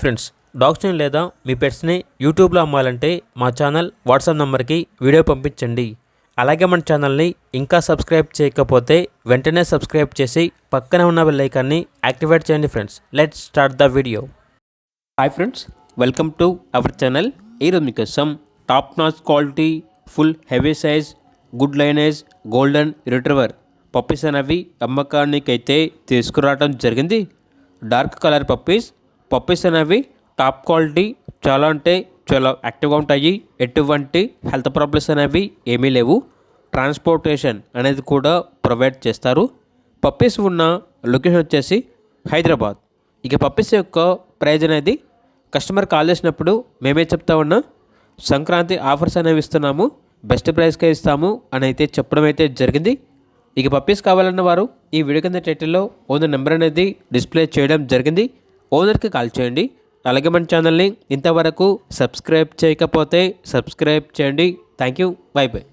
Friends, డాగ్స్ని లేదా మీ పెట్స్ని యూట్యూబ్లో అమ్మాలంటే మా ఛానల్ వాట్సాప్ నెంబర్కి వీడియో పంపించండి. అలాగే మన ఛానల్ని ఇంకా సబ్స్క్రైబ్ చేయకపోతే వెంటనే సబ్స్క్రైబ్ చేసి పక్కనే ఉన్న బెల్ ఐకాన్ని యాక్టివేట్ చేయండి. Friends, let's start the video. Hi friends, welcome to our channel. ఈరోజు మీకోసం top notch quality, full heavy size, good lineage, golden retriever puppies అనేవి అమ్మకానికైతే తీసుకురావడం జరిగింది. డార్క్ కలర్ పప్పీస్ అనేవి టాప్ క్వాలిటీ, చాలా అంటే చాలా యాక్టివ్గా ఉంటాయి. ఎటువంటి హెల్త్ ప్రాబ్లమ్స్ అనేవి ఏమీ లేవు. ట్రాన్స్పోర్టేషన్ అనేది కూడా ప్రొవైడ్ చేస్తారు. పప్పీస్ ఉన్న లొకేషన్ వచ్చేసి హైదరాబాద్. ఇక పప్పీస్ యొక్క ప్రైజ్ అనేది కస్టమర్ కాల్ చేసినప్పుడు మేమే చెప్తా ఉన్నాం. సంక్రాంతి ఆఫర్స్ అనేవి ఇస్తున్నాము, బెస్ట్ ప్రైస్కే ఇస్తాము అని అయితే చెప్పడం అయితే జరిగింది. ఇక పప్పీస్ కావాలన్న వారు ఈ వీడియో కింద టైటిల్లో ఓనర్ నెంబర్ అనేది డిస్ప్లే చేయడం జరిగింది. ఓనర్కి కాల్ చేయండి. అలాగే మన ఛానల్ని ఇంతవరకు సబ్స్క్రైబ్ చేయకపోతే సబ్స్క్రైబ్ చేయండి. Thank you. By by.